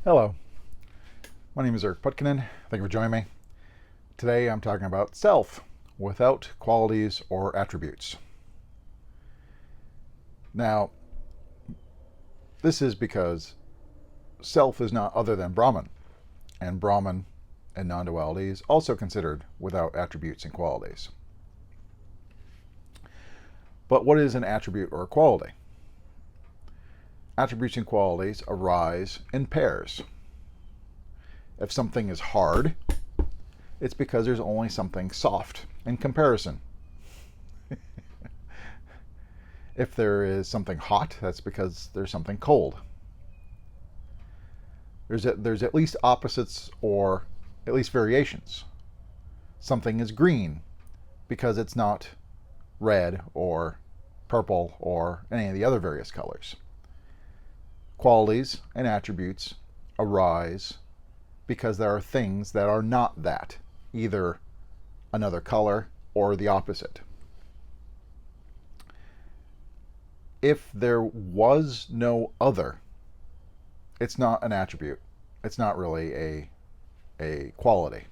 Hello, my name is Putkonen. Thank you for joining me. Today I'm talking about self without qualities or attributes. Now, this is because self is not other than Brahman, and Brahman and non-duality is also considered without attributes and qualities. But what is an attribute or a quality? Attributes and qualities arise in pairs. If something is hard, it's because there's only something soft in comparison. If there is something hot, that's because there's something cold. There's at least opposites or at least variations. Something is green because it's not red or purple or any of the other various colors. Qualities and attributes arise because there are things that are not that, either another color or the opposite. If there was no other, it's not an attribute. It's not really a quality.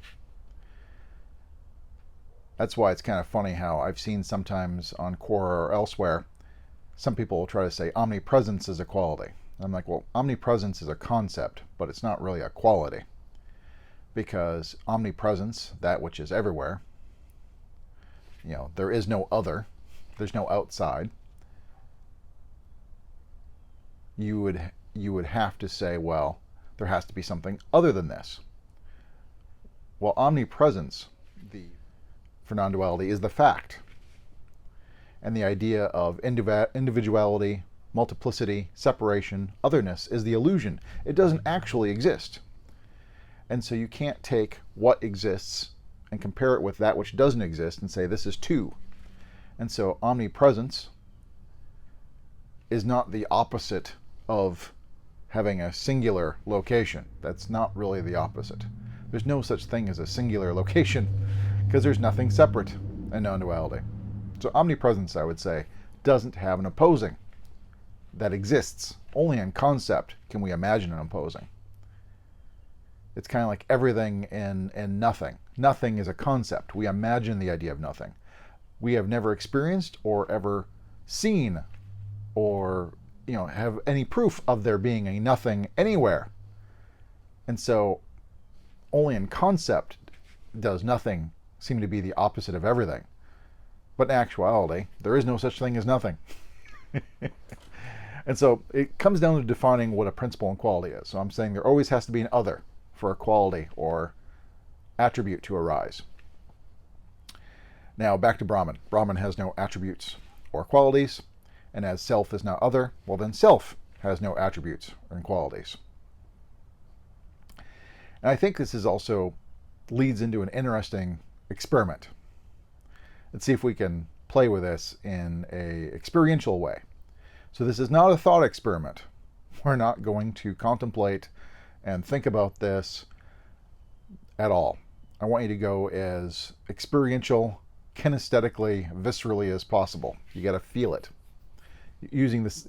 That's why it's kind of funny how I've seen sometimes on Quora or elsewhere, some people will try to say omnipresence is a quality. I'm like, well, omnipresence is a concept, but it's not really a quality. Because omnipresence, that which is everywhere, there is no other, there's no outside. You would have to say, well, there has to be something other than this. Well, omnipresence, for non-duality, is the fact. And the idea of individuality, multiplicity, separation, otherness is the illusion. It doesn't actually exist. And so you can't take what exists and compare it with that which doesn't exist and say this is two. And so omnipresence is not the opposite of having a singular location. That's not really the opposite. There's no such thing as a singular location because there's nothing separate in non-duality. So omnipresence, I would say, doesn't have an opposing that exists. Only in concept can we imagine an opposing. It's kind of like everything and nothing. Nothing is a concept. We imagine the idea of nothing. We have never experienced or ever seen or have any proof of there being a nothing anywhere. And so only in concept does nothing seem to be the opposite of everything. But in actuality, there is no such thing as nothing. And so it comes down to defining what a principle and quality is. So I'm saying there always has to be an other for a quality or attribute to arise. Now back to Brahman. Brahman has no attributes or qualities, and as self is not other, well then self has no attributes and qualities. And I think this is also leads into an interesting experiment. Let's see if we can play with this in a experiential way. So this is not a thought experiment. We're not going to contemplate and think about this at all. I want you to go as experiential, kinesthetically, viscerally as possible. You got to feel it. Using this,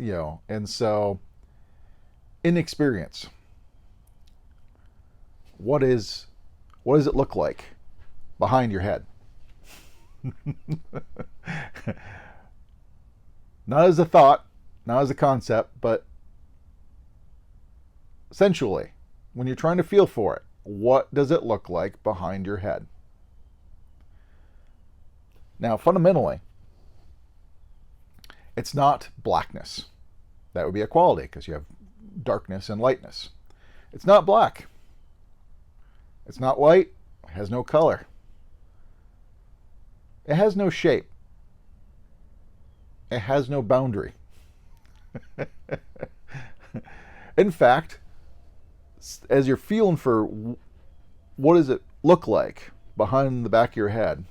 and so in experience, what does it look like behind your head? Not as a thought, not as a concept, but sensually, when you're trying to feel for it, what does it look like behind your head? Now, fundamentally, it's not blackness. That would be a quality because you have darkness and lightness. It's not black. It's not white. It has no color. It has no shape. It has no boundary. In fact, as you're feeling for what does it look like behind the back of your head,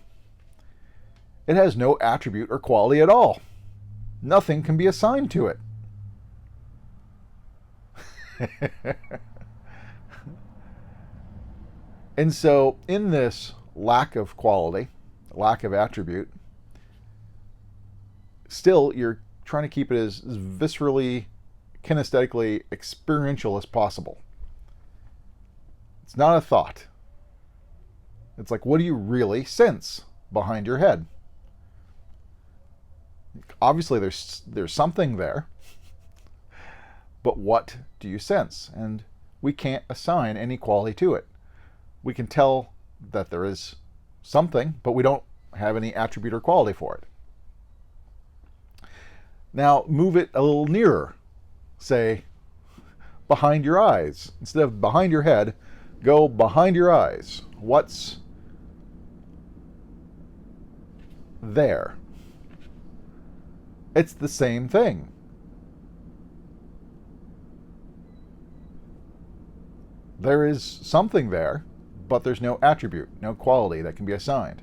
it has no attribute or quality at all. Nothing can be assigned to it. And so in this lack of quality, lack of attribute, still you're trying to keep it as viscerally, kinesthetically experiential as possible. It's not a thought. It's like, what do you really sense behind your head? Obviously, there's something there, but what do you sense? And we can't assign any quality to it. We can tell that there is something, but we don't have any attribute or quality for it. Now, move it a little nearer. Say, behind your eyes. Instead of behind your head, go behind your eyes. What's there? It's the same thing. There is something there, but there's no attribute, no quality that can be assigned.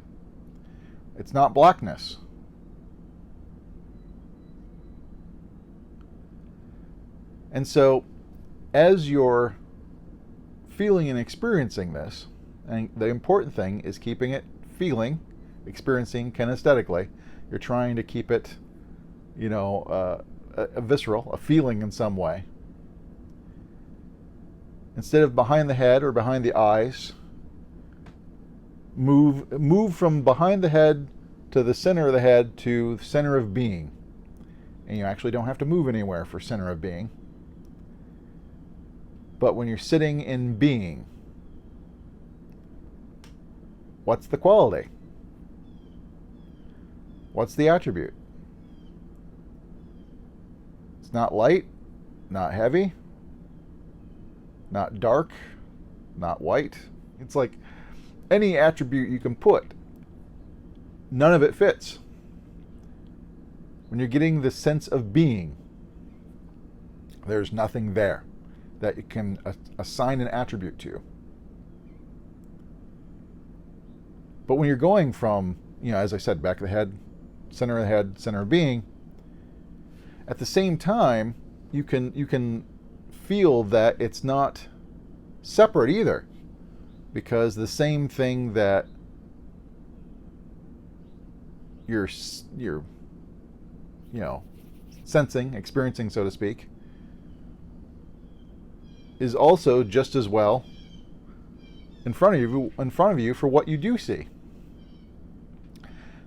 It's not blackness. And so, as you're feeling and experiencing this, and the important thing is keeping it feeling, experiencing kinesthetically. You're trying to keep it, a visceral, a feeling in some way. Instead of behind the head or behind the eyes, move from behind the head to the center of the head to the center of being. And you actually don't have to move anywhere for center of being. But when you're sitting in being, what's the quality? What's the attribute? It's not light, not heavy, not dark, not white. It's like any attribute you can put, none of it fits. When you're getting the sense of being, there's nothing there that you can assign an attribute to. But when you're going from, as I said, back of the head, center of being, at the same time, you can feel that it's not separate either, because the same thing that you're sensing, experiencing, so to speak, is also just as well in front of you for what you do see.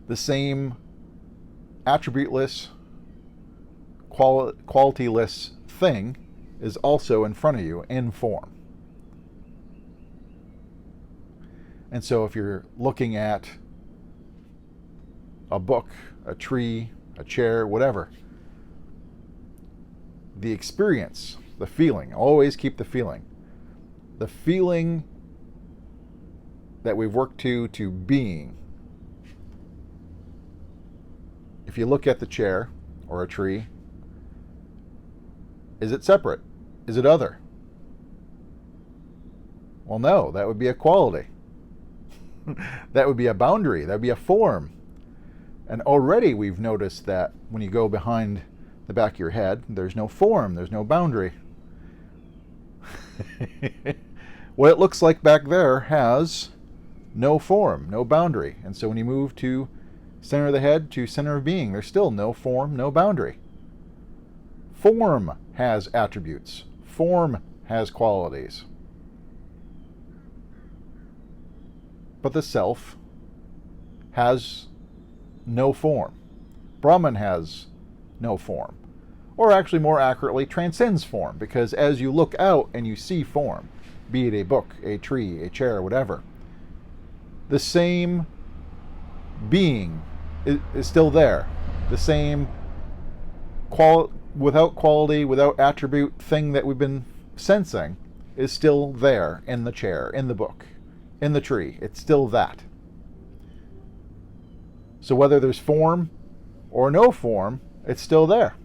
The same attributeless, qualityless thing is also in front of you in form. And so if you're looking at a book, a tree, a chair, whatever, the experience, the feeling, always keep the feeling. The feeling that we've worked to being. If you look at the chair or a tree, is it separate? Is it other? Well, no, that would be a quality. That would be a boundary. That would be a form. And already we've noticed that when you go behind the back of your head, there's no form, there's no boundary. What it looks like back there has no form, no boundary. And so when you move to center of the head to center of being, there's still no form, no boundary. Form has attributes. Form has qualities. But the self has no form. Brahman has no form. Or actually, more accurately, transcends form, because as you look out and you see form, be it a book, a tree, a chair, whatever, the same being is still there. The same without quality, without attribute thing that we've been sensing is still there in the chair, in the book, in the tree. It's still that. So whether there's form or no form, it's still there.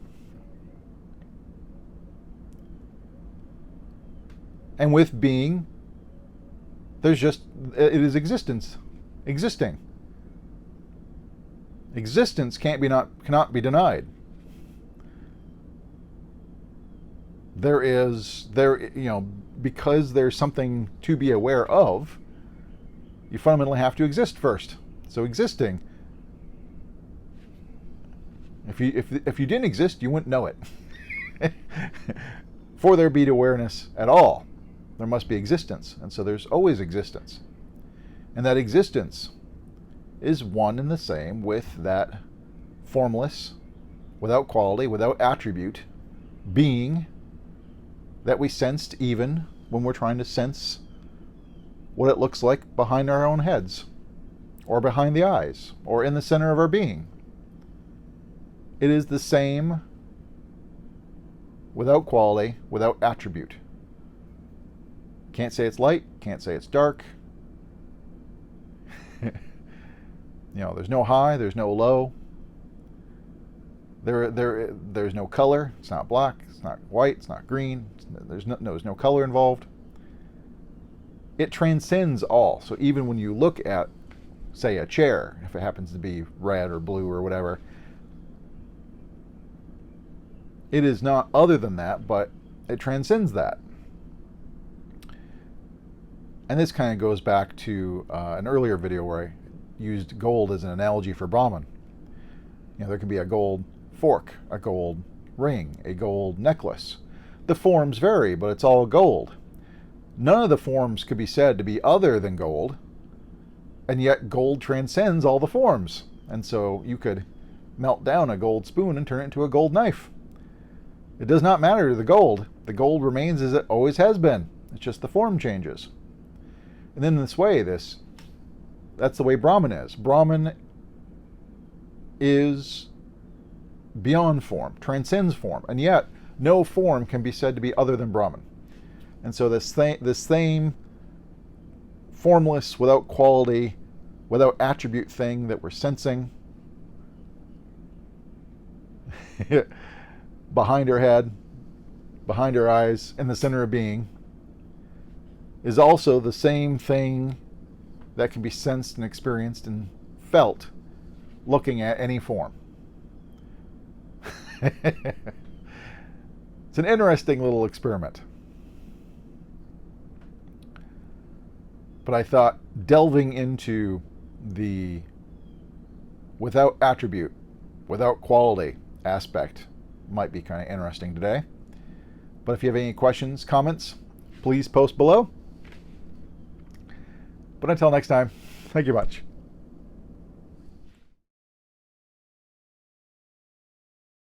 And with being, it is existence, existing. Existence cannot be denied. Because there's something to be aware of, you fundamentally have to exist first. So existing. If you didn't exist, you wouldn't know it. For there be awareness at all, there must be existence. And so there's always existence. And that existence is one and the same with that formless, without quality, without attribute, being that we sensed even when we're trying to sense what it looks like behind our own heads, or behind the eyes, or in the center of our being. It is the same without quality, without attribute. Can't say it's light, can't say it's dark. There's no high, there's no low. There's no color. It's not black, it's not white, it's not green. There's no color involved. It transcends all. So even when you look at, say, a chair, if it happens to be red or blue or whatever, it is not other than that, but it transcends that. And this kind of goes back to an earlier video where I used gold as an analogy for Brahman. There can be a gold fork, a gold ring, a gold necklace. The forms vary, but it's all gold. None of the forms could be said to be other than gold, and yet gold transcends all the forms. And so you could melt down a gold spoon and turn it into a gold knife. It does not matter to the gold. The gold remains as it always has been. It's just the form changes. And then in this way, that's the way Brahman is. Brahman is beyond form, transcends form, and yet no form can be said to be other than Brahman. And so this same formless, without quality, without attribute thing that we're sensing behind our head, behind our eyes, in the center of being, is also the same thing that can be sensed and experienced and felt looking at any form. It's an interesting little experiment. But I thought delving into the without attribute, without quality aspect might be kind of interesting today. But if you have any questions, comments, please post below. But until next time, thank you much.